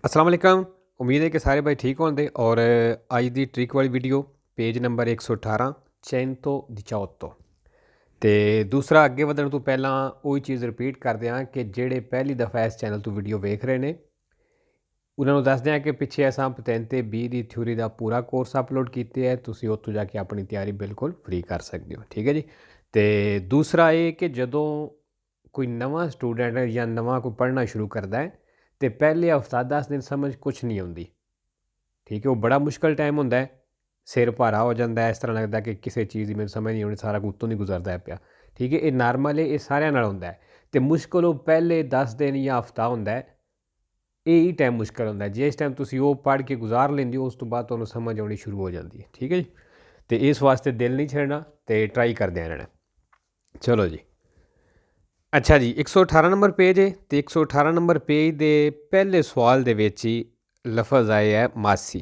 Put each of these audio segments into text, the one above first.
अस्सलाम वालेकुम। उम्मीद है कि सारे भाई ठीक होंगे। और अज की ट्रिक वाली वीडियो पेज नंबर 118 चैनतो दी चौथो। तो दूसरा अगे बढ़ने तो पहला वही चीज़ रिपीट कर दें कि जेड़े पहली दफ़ा इस चैनल तो वीडियो वेख रहे हैं उन्होंने दस दें कि पिछे असा पतैन ते 20 की थ्योरी का पूरा कोर्स अपलोड किया है। तुम उत्तों जाके अपनी तैयारी बिल्कुल फ्री कर सकते हो। ठीक है जी। तो दूसरा ये कि जदों कोई नवा स्टूडेंट या नवा कोई पढ़ना शुरू करता है तो पहले हफ्ता 10 दिन समझ कुछ नहीं आती। ठीक है, वो बड़ा मुश्किल टाइम होंदा है, सिर भारा हो जाता है, इस तरह लगता है कि किसी चीज़ की मेरी समझ नहीं आनी, सारा कुछ उत्तों नहीं गुजरता है पिया। ठीक है, ये नॉर्मल है, ये सारे नाल होंदा है। तो मुश्किल वो पहले 10 दिन या हफ्ता होंदा है, यही टाइम मुश्किल होंदा है। जिस टाइम तुसी वो पढ़ के गुजार लेंदे हो उस तो बाद तुहानूं समझ आनी शुरू हो जाती है। ठीक है जी। तो इस वास्ते दिल नहीं छड़ना, तो ट्राई करदे रहना। चलो जी। अच्छा जी, 118 नंबर पेज है। तो 118 नंबर पेज के पहले सवाल दे विच ही लफज आए है मासी।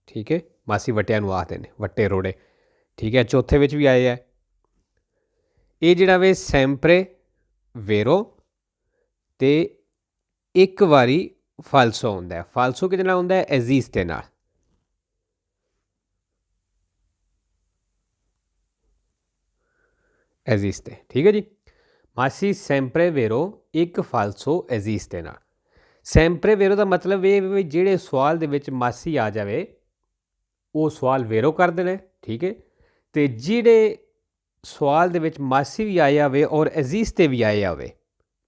ठीक है, मासी वटिया आखते हैं, वट्टे रोड़े। ठीक है, चौथे विच भी आए है ये जिहड़ा वे सैंपरे वेरो ते एक वारी फालसो होंदा है। फालसो किहदे नाल होंदा है? अजीज दे नाल। अजीज ते। ठीक है जी। मासी सैंपरे वेरो एक फालसो अजीज दे नाल। सैंपरे वेरो का मतलब ये भी जिहड़े सवाल दे विच मासी आ जाए वो सवाल वेरो कर देना। ठीक है, तो जिहड़े सवाल दे विच मासी भी आया आवे और अजीज ते भी आया आवे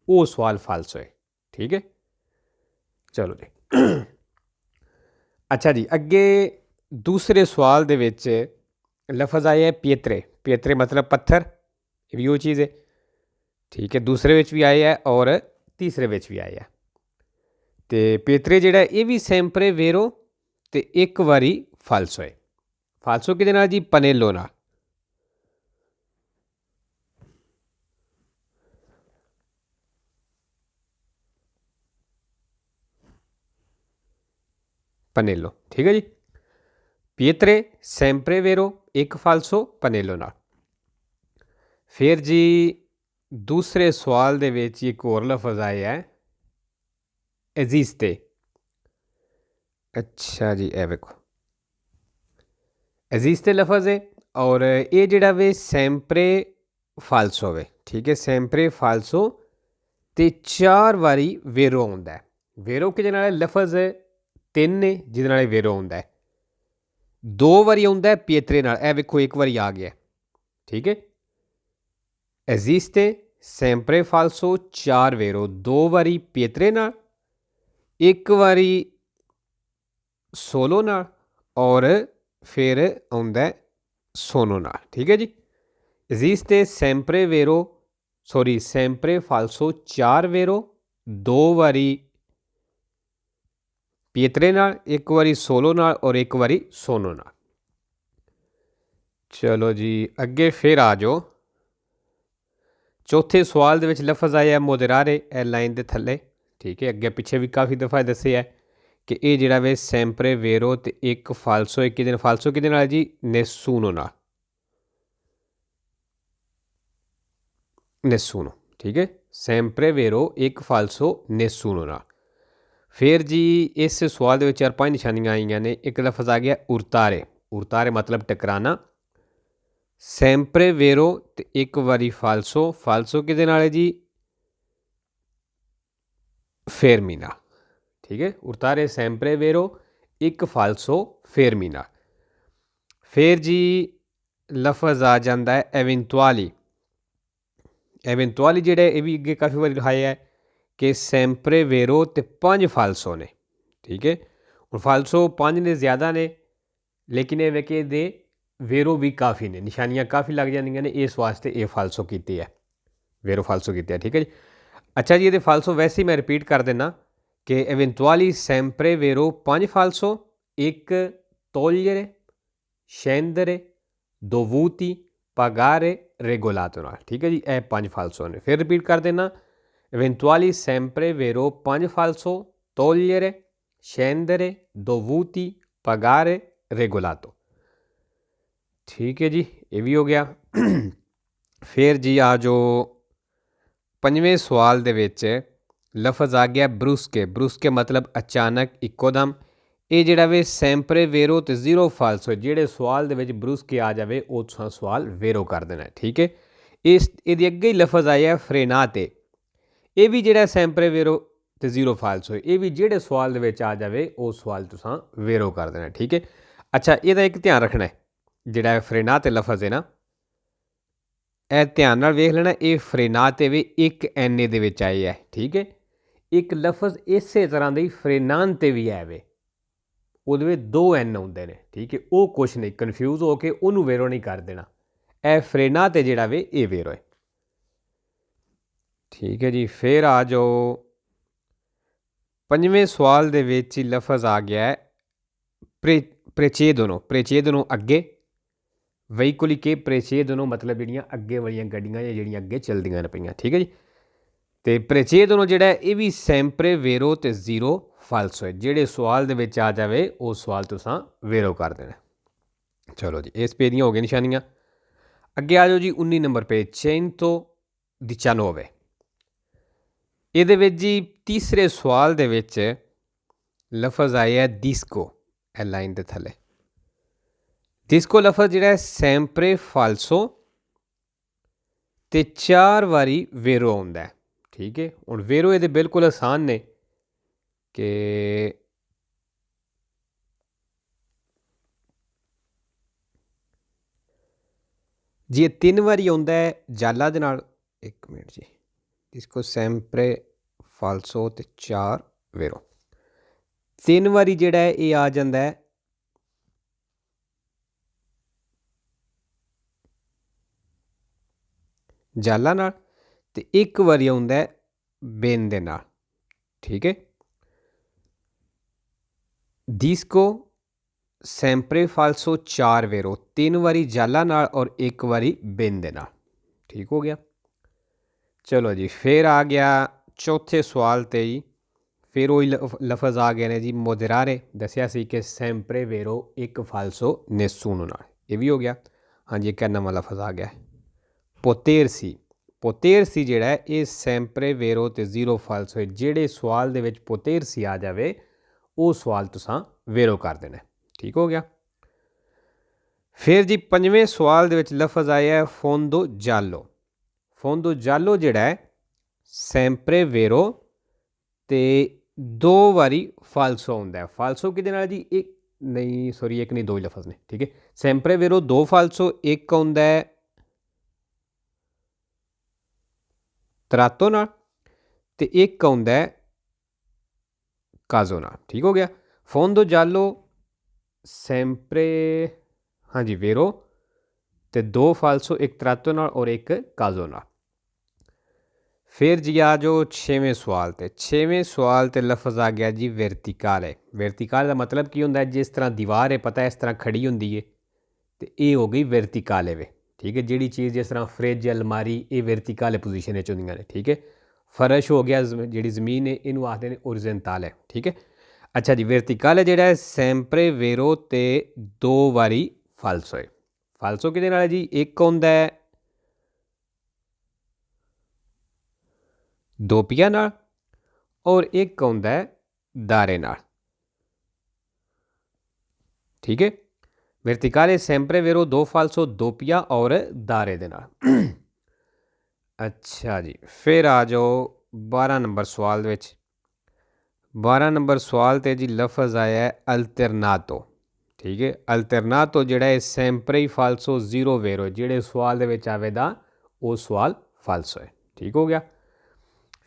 वो सवाल फालसो है। ठीक है, चलो जी। अच्छा जी, अगे दूसरे सवाल दे विच लफज आया है पियत्रे। पियत्रे मतलब पत्थर, ये भी वो चीज़ है। ठीक है, दूसरे विच भी आया है और तीसरे विच भी आया है। तो पियत्रे जिहड़ा ये भी सैंपरे वेरो तो एक वारी फालसो है। फालसो किहदे नाल जी? पनेलो नाल। पनेलो। ठीक है जी। पियत्रे सैंपरे वेरो एक फालसो पनेलो नाल। फिर जी दूसरे सवाल दे विच एक होर लफज आया है अजीजते। अच्छा जी, ए वेखो अजीजते लफज है और ये जिहड़ा वे सैंपरे फालसो वे। ठीक है, सैंपरे फालसो ते 4 वारी वेरो आउंदा है। वेरो किहदे नाल? लफज तीन ने जिहदे नाल वेरो आउंदा है। 2 वारी आउंदा है पियत्रे नाल, ए वेखो एक वारी आ गया। ठीक है, एजिस्ते सैंपरे फालसो 4 वेरो, 2 वारी पियत्रे नाल, एक वारी सोलो नाल और फिर आउंदा है सोनो नाल। ठीक है जी। एजिस्ते सैंपरे वेरो सॉरी सैंपरे फालसो 4 वेरो, 2 वारी पियत्रे नाल, एक वारी सोलो नाल और एक वारी सोनो नाल। चलो जी, अगे फिर आ जाओ। चौथे सवाल दे विच लफज आया मोदरारे, ए लाइन के थले। ठीक है, अगे पिछे भी काफ़ी दफ़ा दसे है कि ये जिहड़ा वे सैंपरे वेरो तो एक फालसो, एक दिन फालसो किहदे नाल जी? नेसूनो नाल। नेसूनो। ठीक है, सैंपरे वेरो एक फालसो नेसूनो नाल। फिर जी इस सवाल दे विच 4-5 निशानियां आईयां ने। एक लफज आ गया उरतारे। उरतारे मतलब टकराना। सैंपरे वेरो तो एक वारी फालसो। फालसो किहदे नाल है जी? फेरमीना। ठीक है, उरतारे सैंपरे वेरो एक फालसो फेरमीना। फिर जी लफज आ जाता है एवेंतुआली। एवेंतुआली जेह्ड़ा ये भी अगे काफ़ी बार लिखाया है कि सैंपरे वेरो तो 5 फालसो ने। ठीक है, हूँ फालसो 5 ने ज़्यादा ने लेकिन ये वे कि दे वेरो भी काफ़ी ने, निशानियां काफ़ी लग जांदियां ने, इस वास्ते ये फालसो की है, वेरो फालसो की है। ठीक है जी। अच्छा जी, ये फालसो वैसे ही मैं रिपीट कर देना कि एवेंतुआली सैंपरे वेरो 5 फालसो, एक तोgliere, scendere, dovuti, pagare, regolato नाल। ठीक है जी, यह 5 फालसो ने। फिर रिपीट कर देना एवेंतुआली सैंपरे वेरो 5 फालसो, togliere, scendere, dovuti, pagare, regolato। ठीक है जी, ये भी हो गया। फिर जी आ जो पंजवें सवाल दे विच लफज आ गया ब्रुस्के। ब्रुस्के मतलब अचानक, इकोदम। ਇਹ ਜਿਹੜਾ ਵੇ ਸੈਂਪਰੇ ਵੇਰੋ ਤੇ ਜ਼ੀਰੋ ਫਾਲਸੋ, ਜਿਹੜੇ ਸਵਾਲ ਦੇ ਵਿੱਚ ਬਰੂਸਕੇ ਆ ਜਾਵੇ ਉਹ ਤੁਸੀਂ ਸਵਾਲ ਵੇਰੋ ਕਰ ਦੇਣਾ, ਠੀਕ ਹੈ। ਇਹਦੇ ਅੱਗੇ ਹੀ ਲਫ਼ਜ਼ ਆਇਆ ਫਰੇਨਾ ਤੇ, ਇਹ ਵੀ ਜਿਹੜਾ ਸੈਂਪਰੇ ਵੇਰੋ ਤੇ ਜ਼ੀਰੋ ਫਾਲਸੋ, ਇਹ ਵੀ ਜਿਹੜੇ ਸਵਾਲ ਦੇ ਵਿੱਚ ਆ ਜਾਵੇ ਉਹ ਸਵਾਲ ਤੁਸੀਂ ਵੇਰੋ ਕਰ ਦੇਣਾ, ਠੀਕ ਹੈ। ਅੱਛਾ, ਇਹਦਾ ਇੱਕ ਧਿਆਨ ਰੱਖਣਾ ਹੈ, ਜਿਹੜਾ ਫਰੇਨਾ ਤੇ ਲਫ਼ਜ਼ ਹੈ ਨਾ, ਇਹ ਧਿਆਨ ਨਾਲ ਵੇਖ ਲੈਣਾ, ਇਹ ਫਰੇਨਾ ਤੇ ਵੀ ਇੱਕ ਐਨ ਦੇ ਵਿੱਚ ਆਏ ਹੈ, ਠੀਕ ਹੈ। ਇੱਕ ਲਫ਼ਜ਼ ਇਸੇ ਤਰ੍ਹਾਂ ਦੇ ਫਰੇਨਾਨ ਤੇ ਵੀ ਹੈ ਵੇ, ਉਹਦੇ ਵਿੱਚ 2 ਐਨ ਆਉਂਦੇ ਨੇ, ਠੀਕ ਹੈ। ਉਹ ਕੁਛ ਨਹੀਂ, ਕਨਫਿਊਜ਼ ਹੋ ਕੇ ਉਹਨੂੰ ਵੇਰੋ ਨਹੀਂ ਕਰ ਦੇਣਾ। ਇਹ ਫਰੇਨਾ ਤੇ ਜਿਹੜਾ ਵੇ ਇਹ ਵੇਰੋ ਹੈ, ਠੀਕ ਹੈ ਜੀ। ਫਿਰ ਆ ਜਾਓ 5ਵੇਂ ਸਵਾਲ ਦੇ ਵਿੱਚ ਹੀ ਲਫ਼ਜ਼ ਆ ਗਿਆ ਹੈ ਪ੍ਰੇਚੇਦੋਨੋ। ਪ੍ਰੇਚੇਦੋਨੋ ਅੱਗੇ, ਵਹੀਕੁਲੀ ਕੇ ਪ੍ਰੇਚੇਦੋਨੋ ਮਤਲਬ ਜਿਹੜੀਆਂ ਅੱਗੇ ਵਾਲੀਆਂ ਗੱਡੀਆਂ ਜਾਂ ਜਿਹੜੀਆਂ ਅੱਗੇ ਚੱਲਦੀਆਂ ਨੇ ਪਈਆਂ, ਠੀਕ ਹੈ ਜੀ। ਤੇ ਪ੍ਰੇਚੇਦੋਨੋ ਜਿਹੜਾ ਇਹ ਵੀ ਸੈਂਪਰੇ ਵੇਰੋ ਤੇ ਜ਼ੀਰੋ ਫਾਲਸੋ ਹੈ, ਜਿਹੜੇ ਸਵਾਲ ਦੇ ਵਿੱਚ ਆ ਜਾਵੇ ਉਹ ਸਵਾਲ ਤੁਸੀਂ ਵੇਰੋ ਕਰ ਦੇਣਾ। ਚਲੋ ਜੀ, ਇਸ ਪੇਜ ਦੀਆਂ ਹੋ ਗਈਆਂ ਨਿਸ਼ਾਨੀਆਂ। ਅੱਗੇ ਆ ਜਾਓ ਜੀ 19 ਨੰਬਰ ਪੇਜ 119। ਇਹਦੇ ਵਿੱਚ ਜੀ ਤੀਸਰੇ ਸਵਾਲ ਦੇ ਵਿੱਚ ਲਫ਼ਜ਼ ਆਇਆ ਡਿਸਕੋ, ਇਹ ਲਾਈਨ ਦੇ ਥੱਲੇ। ਡਿਸਕੋ ਲਫ਼ਜ਼ ਜਿਹੜਾ ਸੈਂਪਰੇ ਫਾਲਸੋ ਤੇ 4 ਵਾਰੀ ਵੇਰੋ ਆਉਂਦਾ, ਠੀਕ ਹੈ। ਹੁਣ ਵੇਰੋ ਇਹਦੇ ਬਿਲਕੁਲ ਆਸਾਨ ਨੇ ਕਿ ਜੀ ਇਹ 3 ਵਾਰੀ ਆਉਂਦਾ ਹੈ ਜਾਲਾ ਦੇ ਨਾਲ, 1 ਮਿੰਟ ਜੀ, ਡਿਸਕੋ ਸੈਂਪਰੇ ਫਾਲਸੋ ਤੇ 4 ਵੇਰੋ, 3 ਵਾਰੀ ਜਿਹੜਾ ਹੈ ਇਹ ਆ ਜਾਂਦਾ ਹੈ ਜਾਲਾ ਨਾਲ, ਤੇ 1 ਵਾਰੀ ਆਉਂਦਾ ਹੈ ਬੇਨ ਦੇ ਨਾਲ, ਠੀਕ ਹੈ। ਡਿਸਕੋ ਸੈਂਪਰੇ ਫਾਲਸੋ 4 ਵੇਰੋ, 3 ਵਾਰੀ ਜਾਲਾ ਨਾਲ ਔਰ 1 ਵਾਰੀ ਬੇਨ ਦੇ ਨਾਲ, ਠੀਕ ਹੋ ਗਿਆ। ਚਲੋ ਜੀ, ਫਿਰ ਆ ਗਿਆ ਚੌਥੇ ਸਵਾਲ ਤੇ ਜੀ, ਫਿਰ ਉਹੀ ਲਫ਼ਜ਼ ਆ ਗਏ ਨੇ ਜੀ ਮੋਦਰਾਰੇ। ਦੱਸਿਆ ਸੀ ਕਿ ਸੈਂਪਰੇ ਵੇਰੋ 1 ਫਾਲਸੋ ਨੇਸੂਨੋ ਨਾਲ, ਇਹ ਵੀ ਹੋ ਗਿਆ। ਹਾਂਜੀ, ਇੱਕ ਨਵਾਂ ਲਫ਼ਜ਼ ਆ ਗਿਆ ਪੋਤੇਰਸੀ। ਪੋਤੇਰਸੀ ਜਿਹੜਾ ਹੈ ਇਹ ਸੈਂਪਰੇ ਵੇਰੋ ਤੇ ਜ਼ੀਰੋ ਫਾਲਸੋ ਹੈ, ਜਿਹੜੇ ਸਵਾਲ ਦੇ ਵਿੱਚ ਪੋਤੇਰਸੀ ਆ ਜਾਵੇ ਉਹ ਸਵਾਲ ਤੁਸੀਂ ਵੇਰੋ ਕਰ ਦੇਣਾ, ਠੀਕ ਹੋ ਗਿਆ। ਫਿਰ ਜੀ 5ਵੇਂ ਸਵਾਲ ਦੇ ਵਿੱਚ ਲਫ਼ਜ਼ ਆਇਆ ਫੋਂਦੋ ਜਾਲੋ। ਫੋਂਦੋ ਜਾਲੋ ਜਿਹੜਾ ਹੈ ਸੈਂਪਰੇ ਵੇਰੋ ਤੇ 2 ਵਾਰੀ ਫਾਲਸੋ ਆਉਂਦਾ। ਫਾਲਸੋ ਕਿਹਦੇ ਨਾਲ ਜੀ, ਇੱਕ ਨਹੀਂ ਸੌਰੀ, ਇੱਕ ਨਹੀਂ, 2 ਹੀ ਲਫ਼ਜ਼ ਨੇ, ਠੀਕ ਹੈ। ਸੈਂਪਰੇ ਵੇਰੋ 2 ਫਾਲਸੋ, ਇੱਕ ਆਉਂਦਾ ਹੈ ਤਰਾਤੋ ਨਾਲ ਤੇ ਇੱਕ ਆਉਂਦਾ ਹੈ ਕਾਜ਼ੋ ਨਾਲ, ਠੀਕ ਹੋ ਗਿਆ। ਫੋਂਦੋ ਜਾਲੋ ਸੈਂਪਰੇ, ਹਾਂਜੀ, ਵੇਰੋ ਤੇ 2 ਫਾਲਸੋ, ਇੱਕ ਤਰਾਤੋ ਨਾਲ ਔਰ ਇੱਕ ਕਾਜ਼ੋ ਨਾਲ। ਫਿਰ ਜੀ ਆ ਜੋ 6ਵੇਂ ਸਵਾਲ ਤੇ। 6ਵੇਂ ਸਵਾਲ ਤੇ ਲਫ਼ਜ਼ ਆ ਗਿਆ ਜੀ ਵਰਤੀਕਾਲੇ। ਵਰਤੀਕਾਲੇ ਦਾ ਮਤਲਬ ਕੀ ਹੁੰਦਾ ਹੈ, ਜਿਸ ਤਰ੍ਹਾਂ ਦੀਵਾਰ ਹੈ ਪਤਾ ਇਸ ਤਰ੍ਹਾਂ ਖੜੀ ਹੁੰਦੀ ਹੈ, ਤੇ ਇਹ ਹੋ ਗਈ ਵਰਤੀਕਾਲੇ ਵੇ, ਠੀਕ ਹੈ। ਜਿਹੜੀ ਚੀਜ਼ ਜਿਸ ਤਰ੍ਹਾਂ ਫਰਿੱਜ, ਅਲਮਾਰੀ, ਇਹ ਵਰਤੀਕਾਲੇ ਪੋਜੀਸ਼ਨ ਵਿੱਚ ਹੁੰਦੀਆਂ ਨੇ, ਠੀਕ ਹੈ। ਫਰਸ਼ ਹੋ ਗਿਆ, ਜਿਹੜੀ ਜ਼ਮੀਨ ਹੈ ਇਹਨੂੰ ਆਖਦੇ ਨੇ ਓਰੀਜ਼ੈਂਟਾਲੇ, ਠੀਕ ਹੈ। ਅੱਛਾ ਜੀ, ਵਰਤੀਕਾਲੇ ਜਿਹੜਾ ਹੈ ਸੈਂਪਰੇ ਵੇਰੋ ਤੇ 2 ਵਾਰੀ ਫਾਲਸੋ ਹੈ। ਫਾਲਸੋ ਕਿਹਦੇ ਨਾਲ ਜੀ, ਇੱਕ ਆਉਂਦਾ ਹੈ ਦੋਪੀਆ ਨਾਲ ਔਰ ਇੱਕ ਆਉਂਦਾ ਹੈ ਦਾਰੇ ਨਾਲ, ਠੀਕ ਹੈ। ਵਰਤੀਕਾਲੇ ਸੈਂਪਰੇ ਵੇਰੋ 2 ਫਾਲਸੋ, ਦੋਪੀਆ ਔਰ ਦਾਰੇ ਦੇ ਨਾਲ। ਅੱਛਾ ਜੀ, ਫਿਰ ਆ ਜਾਓ 12 ਨੰਬਰ ਸਵਾਲ ਦੇ ਵਿੱਚ। 12 ਨੰਬਰ ਸਵਾਲ ਤੇ ਜੀ ਲਫ਼ਜ਼ ਆਇਆ ਹੈ ਅਲਟਰਨਾਤੋ, ਠੀਕ ਹੈ। ਅਲਟਰਨਾਤੋ ਜਿਹੜਾ ਹੈ ਸੈਂਪਰੇ ਫਾਲਸੋ ਜ਼ੀਰੋ ਵੇਰੋ, ਜਿਹੜੇ ਸਵਾਲ ਦੇ ਵਿੱਚ ਆਵੇਗਾ ਉਹ ਸਵਾਲ ਫਾਲਸੋ ਹੈ, ਠੀਕ ਹੋ ਗਿਆ।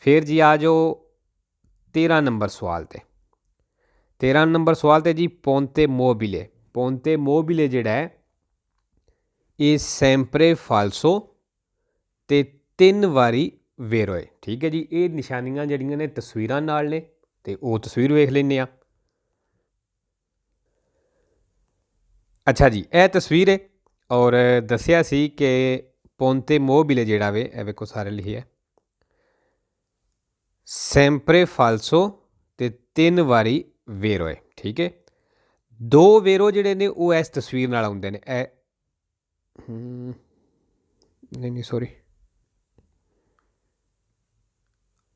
ਫਿਰ ਜੀ ਆ ਜਾਓ 13 ਨੰਬਰ ਸਵਾਲ ਤੇ। 13 ਨੰਬਰ ਸਵਾਲ ਤੇ ਜੀ ਪੋਂਤੇ ਮੋਬਿਲੇ। ਪੋਂਤੇ ਮੋਬਿਲੇ ਜਿਹੜਾ ਹੈ ਇਹ ਸੈਂਪਰੇ ਫਾਲਸੋ ਤੇ 3 ਵਾਰੀ ਵੇਰੋ ਹੈ, ਠੀਕ ਹੈ ਜੀ। ਇਹ ਨਿਸ਼ਾਨੀਆਂ ਜਿਹੜੀਆਂ ਨੇ ਤਸਵੀਰਾਂ ਨਾਲ ਨੇ, ਤੇ ਉਹ ਤਸਵੀਰ ਵੇਖ ਲੈਂਦੇ ਆ। ਅੱਛਾ ਜੀ, ਇਹ ਤਸਵੀਰ ਹੈ ਔਰ ਦੱਸਿਆ ਸੀ ਕਿ ਪੋਂਤੇ ਮੋਬਿਲੇ ਜਿਹੜਾ ਵੇ, ਇਹ ਵੇਖੋ ਸਾਰੇ ਲਿਖਿਆ ਸੈਂਪਰੇ ਫਾਲਸੋ ਤੇ 3 ਵਾਰੀ ਵੇਰੋ ਹੈ, ਠੀਕ ਹੈ। 2 ਵੇਰੋ ਜਿਹੜੇ ਨੇ ਉਹ ਇਸ ਤਸਵੀਰ ਨਾਲ ਆਉਂਦੇ ਨੇ, ਇਹ ਨਹੀਂ ਸੌਰੀ,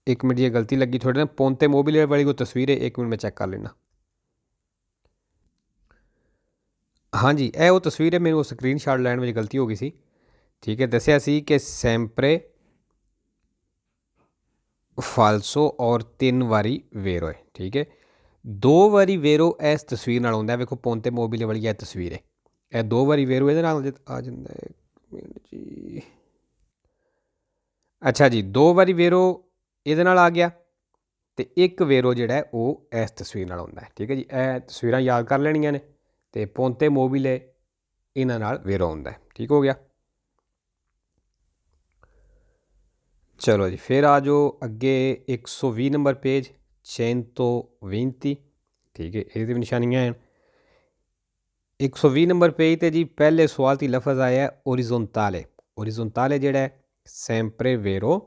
एक मिनट, ये गलती लगी थोड़ी ना, पोंते मोबिले वाली को तस्वीर है, 1 मिनट में चेक कर लेना। हाँ जी, ਇਹ ਉਹ ਤਸਵੀਰ ਹੈ, ਮੈਨੂੰ ਸਕਰੀਨਸ਼ਾਟ ਲੈਣ ਵਿੱਚ ਗਲਤੀ ਹੋ ਗਈ ਸੀ। ਠੀਕ ਹੈ, ਦੱਸਿਆ ਸੀ ਕਿ ਸੈਂਪਰੇ ਫਾਲਸੋ ਔਰ 3 ਵਾਰੀ ਵੇਰੋ ਹੈ। ਠੀਕ ਹੈ, 2 ਵਾਰੀ ਵੇਰੋ ਇਸ ਤਸਵੀਰ ਨਾਲ ਆਉਂਦਾ। ਵੇਖੋ ਪੋਂਤੇ ਮੋਬਿਲੇ ਵਾਲੀ ਇਹ ਤਸਵੀਰ ਹੈ, ਇਹ 2 ਵਾਰੀ ਵੇਰੋ ਇਹਦੇ ਨਾਲ ਆ ਜਾਂਦਾ ਹੈ। 1 ਮਿੰਟ ਜੀ, ਅੱਛਾ ਜੀ, 2 ਵਾਰੀ ਵੇਰੋ ਇਹਦੇ ਨਾਲ ਆ ਗਿਆ ਤੇ 1 ਵੇਰੋ ਜਿਹੜਾ ਉਹ ਇਸ ਤਸਵੀਰ ਨਾਲ ਆਉਂਦਾ ਹੈ। ਠੀਕ ਹੈ ਜੀ, ਇਹ ਤਸਵੀਰਾਂ ਯਾਦ ਕਰ ਲੈਣੀਆਂ ਨੇ। ਤੇ ਪੋਂਤੇ ਮੋਬਿਲੇ ਇਹਨਾਂ ਨਾਲ ਵੇਰੋ ਆਉਂਦਾ ਹੈ। ਠੀਕ ਹੋ ਗਿਆ। ਚਲੋ ਜੀ, ਫਿਰ ਆ ਜਾਓ ਅੱਗੇ 120 ਨੰਬਰ ਪੇਜ 120। ਠੀਕ ਹੈ, ਇਹਦੀ ਵੀ ਨਿਸ਼ਾਨੀਆਂ ਹਨ। 120 ਨੰਬਰ ਪੇਜ ਤੇ ਜੀ ਪਹਿਲੇ ਸਵਾਲ 'ਤੇ ਲਫ਼ਜ਼ ਆਇਆ ਓਰੀਜ਼ੋਨਟਾਲੇ। ਓਰੀਜ਼ੋਨਟਾਲੇ ਜਿਹੜਾ ਹੈ ਸੈਂਪਰੇ ਵੇਰੋ,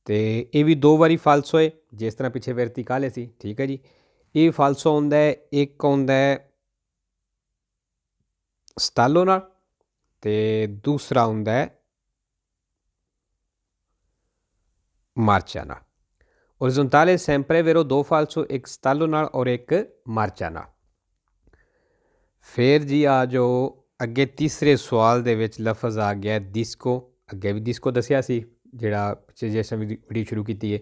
ਤੇ ਇਹ ਵੀ 2 ਵਾਰੀ ਫਾਲਸੋ ਹੈ, ਜਿਸ ਤਰ੍ਹਾਂ ਪਿੱਛੇ ਵਰਤੀਕਾਲੇ ਸੀ। ਠੀਕ ਹੈ ਜੀ, ਇਹ ਫਾਲਸੋ ਆਉਂਦਾ ਹੈ, ਇੱਕ ਆਉਂਦਾ ਹੈ ਸਟਾਲੋ ਨਾਲ ਤੇ ਦੂਸਰਾ ਹੁੰਦਾ ਹੈ ਮਾਰਚਾ ਨਾਲ। ਓਰੀਜ਼ੋਨਟਾਲੇ ਸੈਂਪਰੇ ਵੇਰੋ 2 ਫਾਲਸੋ, ਇੱਕ ਸਟਾਲੋ ਨਾਲ ਔਰ ਇੱਕ ਮਾਰਚਾ ਨਾਲ। ਫਿਰ ਜੀ ਆ ਜਾਓ ਅੱਗੇ ਤੀਸਰੇ ਸਵਾਲ ਦੇ ਵਿੱਚ ਲਫ਼ਜ਼ ਆ ਗਿਆ ਡਿਸਕੋ। ਅੱਗੇ ਵੀ ਡਿਸਕੋ ਦੱਸਿਆ ਸੀ, ਜਿਹੜਾ ਪਿੱਛੇ ਜਿਸ ਵੀਡੀਓ ਸ਼ੁਰੂ ਕੀਤੀ ਹੈ,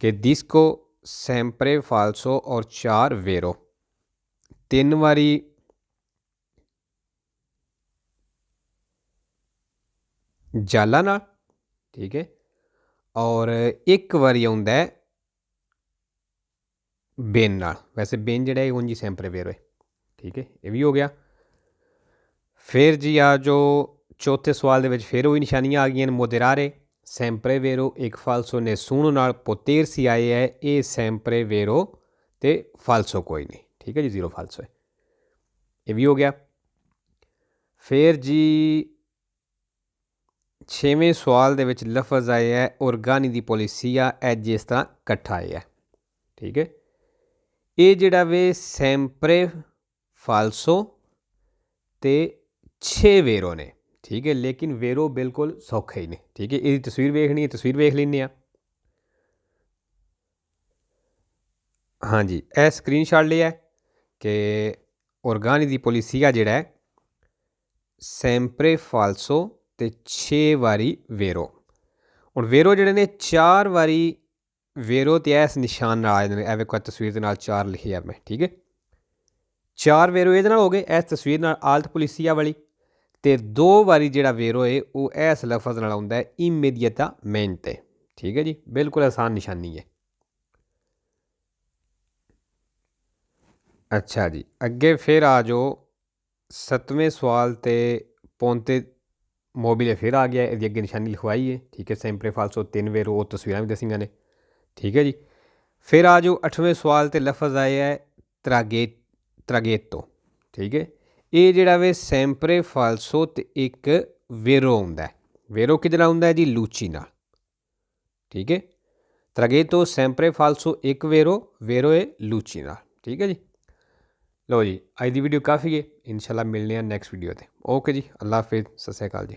ਕਿ ਡਿਸਕੋ ਸੈਂਪਰੇ ਫਾਲਸੋ ਔਰ 4 ਵੇਰੋ, 3 ਵਾਰੀ जाला ਨਾਲ। ठीक है, और 1 ਵਾਰੀ ਆਉਂਦਾ ਹੈ ਬੇਨ ਨਾਲ। ਵੈਸੇ ਬੇਨ ਜਿਹੜਾ ਹੈ ਉਂਝ ਸੈਂਪਰੇ ਵੇਰੋ ਹੈ। ਠੀਕ ਹੈ, ਇਹ ਵੀ ਹੋ ਗਿਆ। ਫਿਰ ਜੀ ਆ ਜੋ ਚੌਥੇ ਸਵਾਲ ਦੇ ਵਿੱਚ ਫਿਰ ਉਹੀ ਨਿਸ਼ਾਨੀਆਂ ਆ ਗਈਆਂ ਨੇ। ਮੋਦੇਰਾਰੇ ਸੈਂਪਰੇ ਵੇਰੋ, ਇੱਕ ਫਾਲਸੋ ਨੇ ਸੂਣੋ ਨਾਲ, ਪੋਤੇਰਸੀ ਆਏ ਹੈ, ਇਹ ਸੈਂਪਰੇ ਵੇਰੋ ਤੇ ਫਾਲਸੋ ਕੋਈ ਨਹੀਂ। ਠੀਕ ਹੈ ਜੀ, 0 ਫਾਲਸੋ ਹੈ, ਇਹ ਵੀ ਹੋ ਗਿਆ। ਫਿਰ ਜੀ 6ਵੇਂ ਸਵਾਲ ਦੇ ਵਿੱਚ ਲਫ਼ਜ਼ ਆਇਆ ਹੈ ਔਰਗਾਨੀ ਦੀ ਪੋਲੀਸੀਆ, ਇਹ ਜਿਸ ਤਰ੍ਹਾਂ ਇਕੱਠਾ ਆਇਆ ਹੈ। ਠੀਕ ਹੈ, ਇਹ ਜਿਹੜਾ ਵੇ ਸੈਂਪਰੇ ਫਾਲਸੋ ਤੇ 6 ਵੇਰੋ ਨੇ। ਠੀਕ ਹੈ, ਲੇਕਿਨ ਵੇਰੋ ਬਿਲਕੁਲ ਸੌਖੇ ਹੀ ਨੇ। ਠੀਕ ਹੈ, ਇਹਦੀ ਤਸਵੀਰ ਵੇਖਣੀ ਹੈ, ਤਸਵੀਰ ਵੇਖ ਲੈਂਦੇ ਹਾਂ। ਹਾਂਜੀ, ਇਹ ਸਕਰੀਨਸ਼ਾਟ ਲਿਆ ਕਿ ਔਰਗਾਨੀ ਦੀ ਪੋਲੀਸੀਆ ਜਿਹੜਾ ਹੈ ਸੈਂਪਰੇ ਫਾਲਸੋ ਤੇ 6 ਵਾਰੀ ਵੇਰੋ। ਹੁਣ ਵੇਰੋ ਜਿਹੜੇ ਨੇ 4 ਵਾਰੀ ਵੇਰੋ ਤੇ ਇਸ ਨਿਸ਼ਾਨ ਨਾਲ ਆ ਜਾਂਦੇ ਨੇ। ਇਹ ਵੇਖੋ ਤਸਵੀਰ ਦੇ ਨਾਲ 4 ਲਿਖਿਆ ਮੈਂ। ਠੀਕ ਹੈ, 4 ਵੇਰੋ ਇਹਦੇ ਨਾਲ ਹੋ ਗਏ, ਇਸ ਤਸਵੀਰ ਨਾਲ ਆਲਤ ਪੋਲੀਸੀਆ ਵਾਲੀ। ਤੇ 2 ਵਾਰੀ ਜਿਹੜਾ ਵੇਰੋ ਹੈ ਉਹ ਇਸ ਲਫ਼ਜ਼ ਨਾਲ ਆਉਂਦਾ ਹੈ ਇਮੀਡੀਏਟਾ ਮੈਂਟੇ। ਠੀਕ ਹੈ ਜੀ, ਬਿਲਕੁਲ ਆਸਾਨ ਨਿਸ਼ਾਨੀ ਹੈ। ਅੱਛਾ ਜੀ, ਅੱਗੇ ਫਿਰ ਆ ਜਾਓ 7ਵੇਂ ਸਵਾਲ ਤੇ ਪੋਂਤੇ ਮੋਬਿਲੇ ਫਿਰ ਆ ਗਿਆ। ਇਹਦੀ ਅੱਗੇ ਨਿਸ਼ਾਨੀ ਲਿਖਵਾਈ ਹੈ। ਠੀਕ ਹੈ, ਸੈਂਪਰੇ ਫਾਲਸੋ 3 ਵੇਰੋ, ਉਹ ਤਸਵੀਰਾਂ ਵੀ ਦੱਸੀਆਂ ਨੇ। ਠੀਕ ਹੈ ਜੀ, ਫਿਰ ਆ ਜਾਓ 8ਵੇਂ ਸਵਾਲ ਤੇ ਲਫ਼ਜ਼ ਆਇਆ ਹੈ ਤਰਾਗੇਤੋ। ਠੀਕ ਹੈ, ਇਹ ਜਿਹੜਾ ਵੇ ਸੈਂਪਰੇ ਫਾਲਸੋ ਤੇ ਇੱਕ ਵੇਰੋ ਆਉਂਦਾ ਹੈ। ਵੇਰੋ ਕਿਹਦੇ ਨਾਲ ਆਉਂਦਾ ਹੈ ਜੀ? ਲੂਚੀ ਨਾਲ। ਠੀਕ ਹੈ, ਤਰਾਗੇਤੋ ਸੈਂਪਰੇ ਫਾਲਸੋ ਇੱਕ ਵੇਰੋ, ਵੇਰੋ ਹੈ ਲੂਚੀ ਨਾਲ। ਠੀਕ ਹੈ ਜੀ, ਲਓ ਜੀ ਅੱਜ ਦੀ ਵੀਡੀਓ ਕਾਫੀ ਹੈ। ਇਨਸ਼ਾਅੱਲਾ ਮਿਲਨੇ ਆ ਨੈਕਸਟ ਵੀਡੀਓ ਤੇ। ਓਕੇ ਜੀ, ਅੱਲਾ ਹਾਫਿਜ਼, ਸਤਿ ਸ਼੍ਰੀ ਅਕਾਲ ਜੀ।